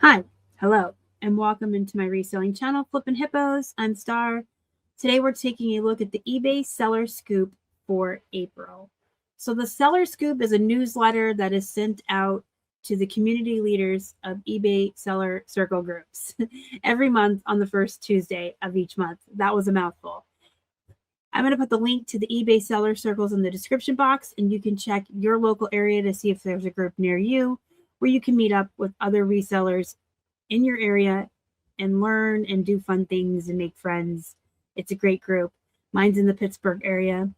Hi, hello, and welcome into my reselling channel, Flippin' Hippos. I'm Star. Today we're taking a look at the eBay Seller Scoop for April. So the Seller Scoop is a newsletter that is sent out to the community leaders of eBay Seller Circle groups every month on the first Tuesday of each month. That was a mouthful. I'm going to put the link to the eBay Seller Circles in the description box, and you can check your local area to see if there's a group near you where you can meet up with other resellers in your area and learn and do fun things and make friends. It's a great group. Mine's in the Pittsburgh area,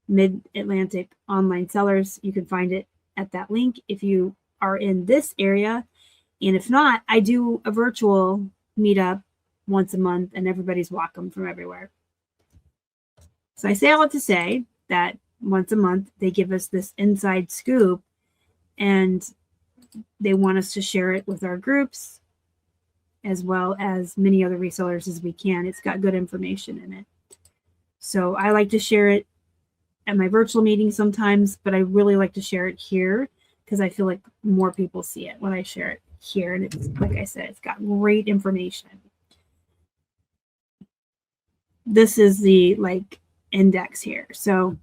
Mid-Atlantic Online Sellers. You can find it at that link if you are in this area. And if not, I do a virtual meetup once a month, and everybody's welcome from everywhere. So I say all to say that once a month, they give us this inside scoop, and they want us to share it with our groups as well as many other resellers as we can. It's got good information in it. So I like to share it at my virtual meetings sometimes, but I really like to share it here because I feel like more people see it when I share it here. And it's, like I said, it's got great information. This is the index here. So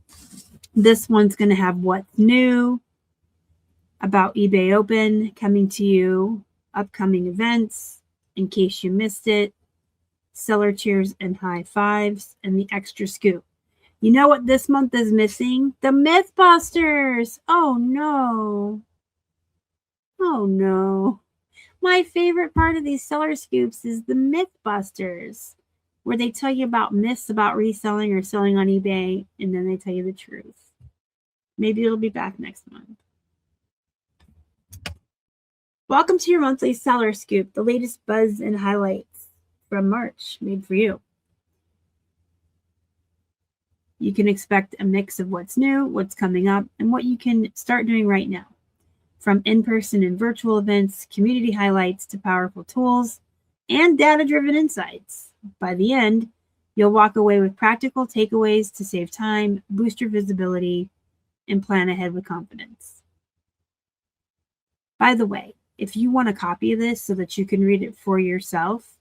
this one's going to have what's new about eBay Open coming to you, upcoming events, in case you missed it, seller cheers and high fives, and the extra scoop. You know what this month is missing? The Mythbusters. Oh no. Oh no. My favorite part of these seller scoops is the Mythbusters, where they tell you about myths about reselling or selling on eBay, and then they tell you the truth. Maybe it'll be back next month. Welcome to your monthly seller scoop, the latest buzz and highlights from March, made for you. You can expect a mix of what's new, what's coming up, and what you can start doing right now. From in-person and virtual events, community highlights, to powerful tools and data-driven insights. By the end, you'll walk away with practical takeaways to save time, boost your visibility, and plan ahead with confidence. By the way, if you want a copy of this so that you can read it for yourself,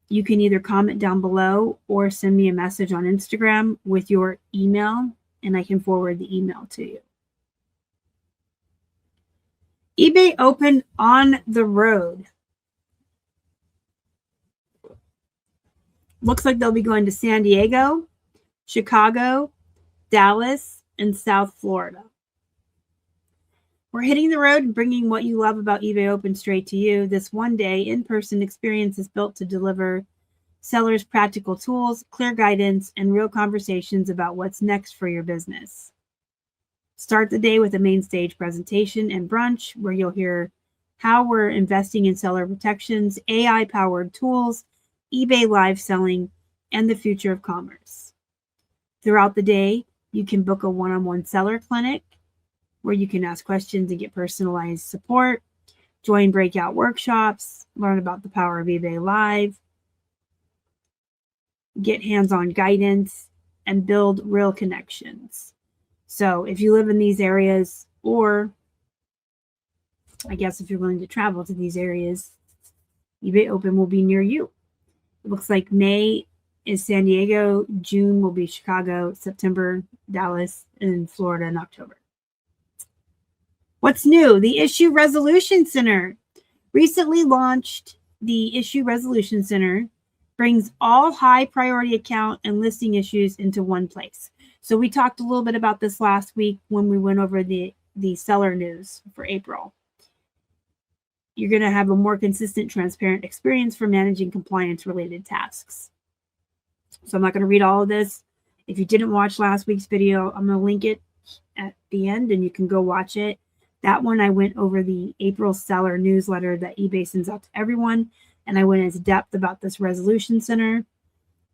you can either comment down below or send me a message on Instagram with your email, and I can forward the email to you. eBay Open on the road. Looks like they'll be going to San Diego, Chicago, Dallas, and South Florida. We're hitting the road and bringing what you love about eBay Open straight to you. This one-day in-person experience is built to deliver sellers practical tools, clear guidance, and real conversations about what's next for your business. Start the day with a main stage presentation and brunch where you'll hear how we're investing in seller protections, AI-powered tools, eBay live selling, and the future of commerce. Throughout the day, you can book a one-on-one seller clinic where you can ask questions and get personalized support, join breakout workshops, learn about the power of eBay Live, get hands-on guidance, and build real connections. So if you live in these areas, or I guess if you're willing to travel to these areas, eBay Open will be near you. It looks like May is San Diego, June will be Chicago, September, Dallas, and Florida in October. What's new? The Issue Resolution Center. Recently launched, the Issue Resolution Center brings all high priority account and listing issues into one place. So we talked a little bit about this last week when we went over the seller news for April. You're going to have a more consistent, transparent experience for managing compliance-related tasks. So I'm not going to read all of this. If you didn't watch last week's video, I'm going to link it at the end, and you can go watch it. That one, I went over the April seller newsletter that eBay sends out to everyone, and I went into depth about this resolution center.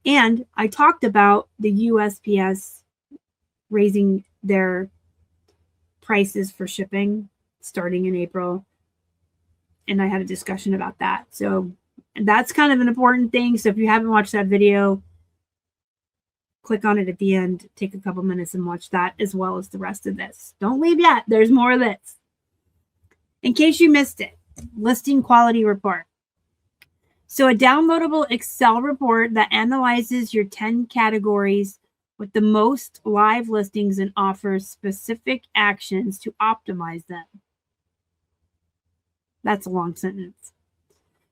And I talked about the USPS raising their prices for shipping starting in April. And I had a discussion about that. So that's kind of an important thing. So if you haven't watched that video, click on it at the end, take a couple minutes and watch that as well as the rest of this. Don't leave yet. There's more of this. In case you missed it, listing quality report. So a downloadable Excel report that analyzes your 10 categories with the most live listings and offers specific actions to optimize them. That's a long sentence.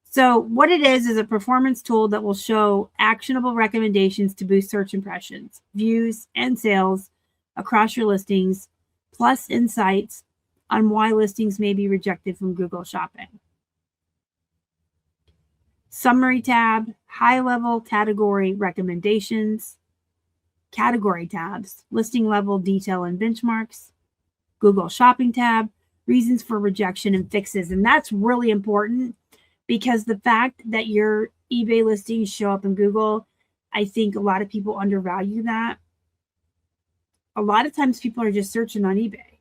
So what it is a performance tool that will show actionable recommendations to boost search impressions, views, and sales across your listings, plus insights on why listings may be rejected from Google Shopping. Summary tab, high-level category recommendations, category tabs, listing level detail and benchmarks, Google Shopping tab, reasons for rejection and fixes. And that's really important because the fact that your eBay listings show up in Google, I think a lot of people undervalue that. A lot of times people are just searching on eBay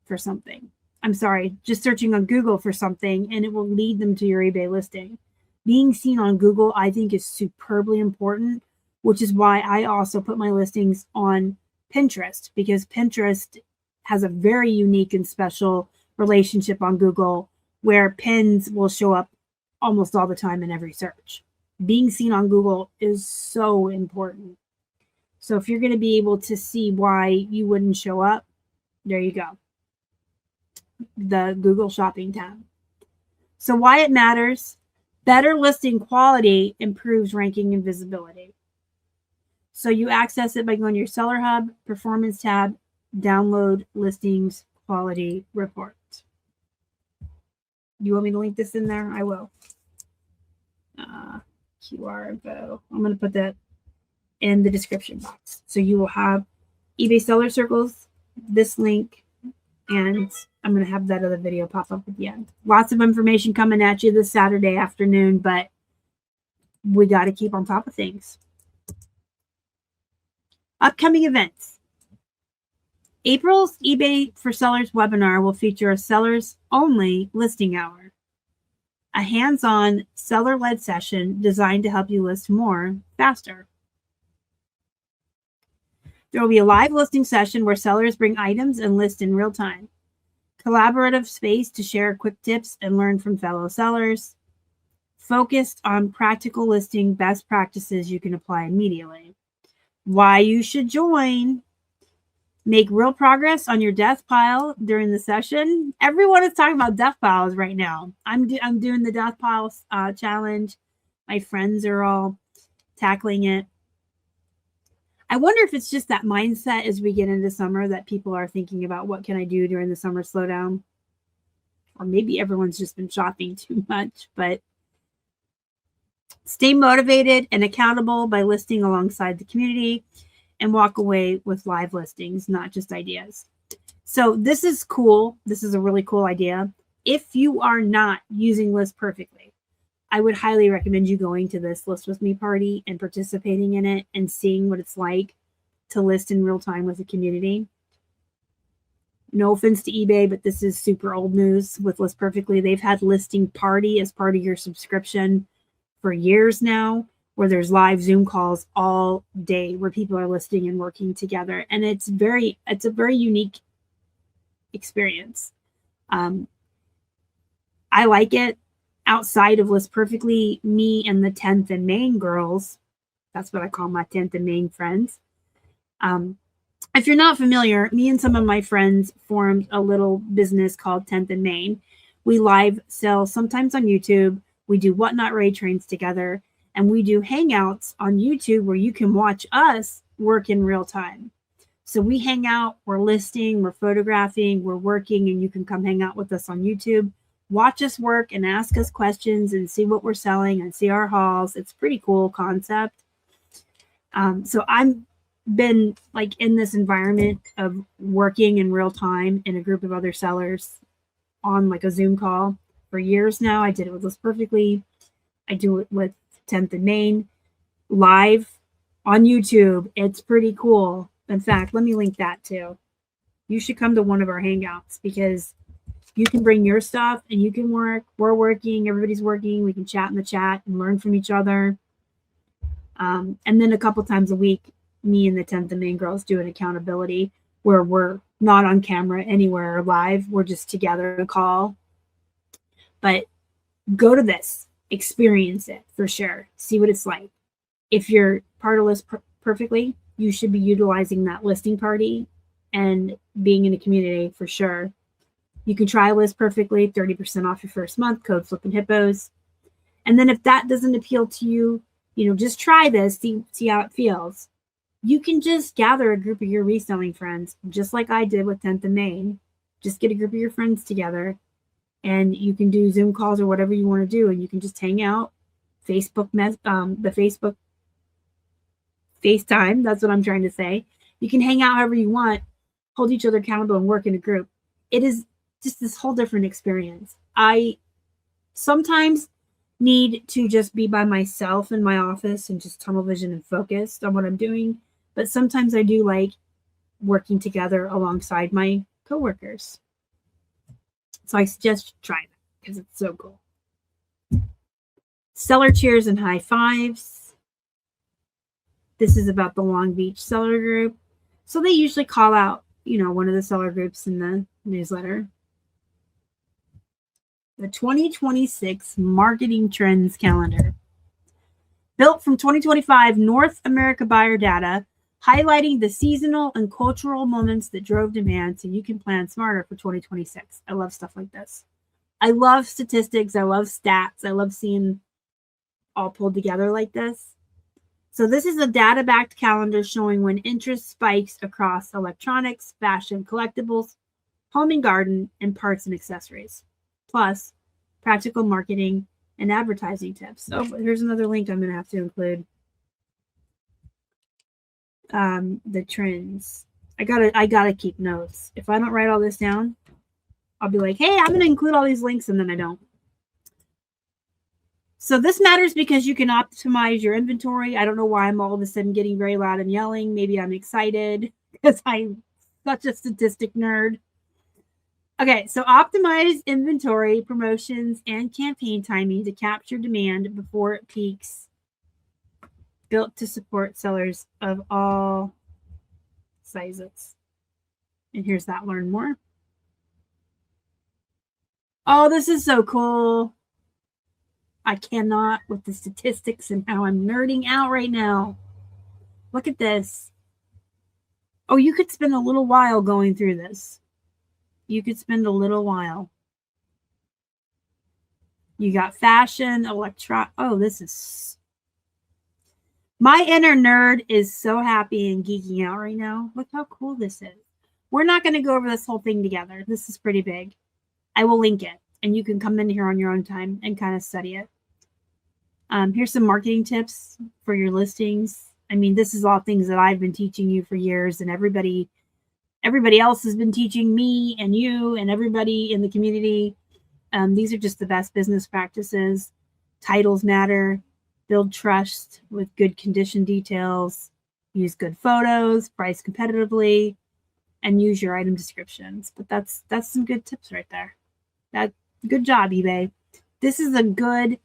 for something. I'm sorry, just searching on Google for something, and it will lead them to your eBay listing. Being seen on Google, I think, is superbly important, which is why I also put my listings on Pinterest, because Pinterest has a very unique and special relationship on Google where pins will show up almost all the time in every search. Being seen on Google is so important. So if you're going to be able to see why you wouldn't show up, there you go. The Google Shopping tab. So why it matters: better listing quality improves ranking and visibility. So you access it by going to your Seller Hub, Performance tab, download listings quality report. You want me to link this in there? I will. QR info. I'm going to put that in the description box. So you will have eBay Seller Circles, this link, and I'm going to have that other video pop up at the end. Lots of information coming at you this Saturday afternoon, but we got to keep on top of things. Upcoming events. April's eBay for Sellers webinar will feature a sellers only listing hour, a hands-on seller-led session designed to help you list more faster. There will be a live listing session where sellers bring items and list in real time. Collaborative space to share quick tips and learn from fellow sellers. Focused on practical listing best practices you can apply immediately. Why you should join. Make real progress on your death pile during the session. Everyone is talking about death piles right now. I'm doing the death pile challenge. My friends are all tackling it. I wonder if it's just that mindset as we get into summer that people are thinking about what can I do during the summer slowdown. Or maybe everyone's just been shopping too much. But stay motivated and accountable by listing alongside the community, and walk away with live listings, not just ideas. So this is cool. This is a really cool idea. If you are not using List Perfectly, I would highly recommend you going to this List With Me party and participating in it and seeing what it's like to list in real time with the community. No offense to eBay, but this is super old news with List Perfectly. They've had listing party as part of your subscription for years now, where there's live Zoom calls all day where people are listing and working together. And it's a very unique experience. I like it. Outside of List Perfectly, me and the 10th and Main girls, that's what I call my 10th and Main friends. If you're not familiar, me and some of my friends formed a little business called 10th and Main. We live sell sometimes on YouTube. We do Whatnot Raid Trains together. And we do hangouts on YouTube where you can watch us work in real time. So we hang out, we're listing, we're photographing, we're working, and you can come hang out with us on YouTube, watch us work and ask us questions and see what we're selling and see our hauls. It's a pretty cool concept. So I've been like in this environment of working in real time in a group of other sellers on like a Zoom call for years now. I did it with List Perfectly. I do it with 10th and Main live on YouTube. It's pretty cool. In fact, let me link that too. You should come to one of our hangouts because you can bring your stuff and you can work. We're working. Everybody's working. We can chat in the chat and learn from each other. And then a couple times a week, me and the 10th and Main girls do an accountability where we're not on camera anywhere live. We're just together in a call. But go to this, experience it for sure. See what it's like. If you're part of list perfectly, you should be utilizing that listing party and being in a community for sure. You can try list perfectly, 30% off your first month, code Flippin' Hippos. And then if that doesn't appeal to you, just try this, see how it feels. You can just gather a group of your reselling friends, just like I did with 10th and Main. Just get a group of your friends together, and you can do Zoom calls or whatever you want to do, and you can just hang out. The Facebook FaceTime, that's what I'm trying to say. You can hang out however you want, hold each other accountable, and work in a group. It is just this whole different experience. I sometimes need to just be by myself in my office and just tunnel vision and focused on what I'm doing. But sometimes I do like working together alongside my coworkers. So I suggest you try that because it's so cool. Seller cheers and high fives. This is about the Long Beach seller group. So they usually call out, one of the seller groups in the newsletter. The 2026 Marketing Trends Calendar. Built from 2025 North America buyer data, highlighting the seasonal and cultural moments that drove demand so you can plan smarter for 2026. I love stuff like this. I love statistics. I love stats. I love seeing all pulled together like this. So this is a data-backed calendar showing when interest spikes across electronics, fashion, collectibles, home and garden, and parts and accessories. Plus, practical marketing and advertising tips. Oh, here's another link I'm going to have to include. The trends. I gotta keep notes. If I don't write all this down, I'll be like, hey, I'm going to include all these links, and then I don't. So this matters because you can optimize your inventory. I don't know why I'm all of a sudden getting very loud and yelling. Maybe I'm excited because I'm such a statistic nerd. Okay, so optimize inventory, promotions, and campaign timing to capture demand before it peaks. Built to support sellers of all sizes. And here's that learn more. Oh, this is so cool. I cannot with the statistics and how I'm nerding out right now. Look at this. Oh, you could spend a little while going through this. You could spend a little while. You got fashion, oh, this is... My inner nerd is so happy and geeking out right now. Look how cool this is. We're not going to go over this whole thing together. This is pretty big. I will link it, and you can come in here on your own time and kind of study it. Here's some marketing tips for your listings. I mean, this is all things that I've been teaching you for years, and everybody else has been teaching me and you and everybody in the community. These are just the best business practices. Titles matter. Build trust with good condition details. Use good photos. Price competitively. And use your item descriptions. But that's some good tips right there. Good job, eBay. This is a good,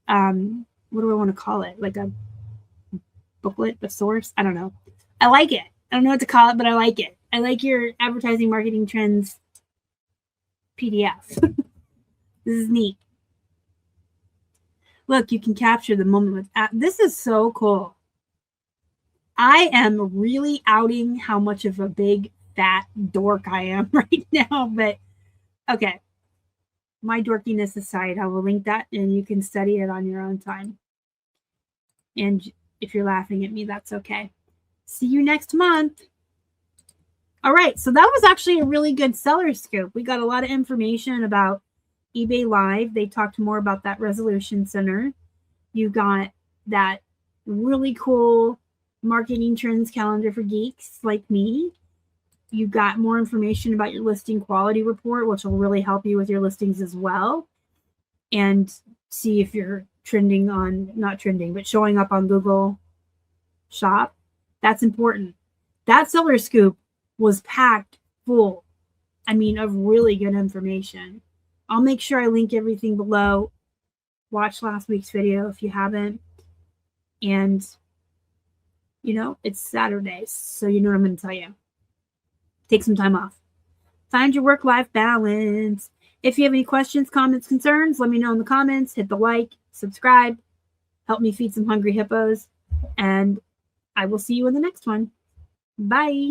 what do I want to call it? Like a booklet, a source? I don't know. I like it. I don't know what to call it, but I like it. I like your advertising marketing trends PDF. This is neat. Look, you can capture the moment with this is so cool. I am really outing how much of a big fat dork I am right now, but okay. My dorkiness aside, I will link that and you can study it on your own time. And if you're laughing at me, that's okay. See you next month. All right, so that was actually a really good seller scoop. We got a lot of information about eBay Live. They talked more about that resolution center. You got that really cool marketing trends calendar for geeks like me. You got more information about your listing quality report, which will really help you with your listings as well. And see if you're trending on, not trending, but showing up on Google Shop. That's important. That seller scoop was packed full, I mean, of really good information. I'll make sure I link everything below. Watch last week's video if you haven't. And, it's Saturday, so you know what I'm going to tell you. Take some time off. Find your work-life balance. If you have any questions, comments, concerns, let me know in the comments. Hit the like, subscribe, help me feed some hungry hippos, and I will see you in the next one. Bye.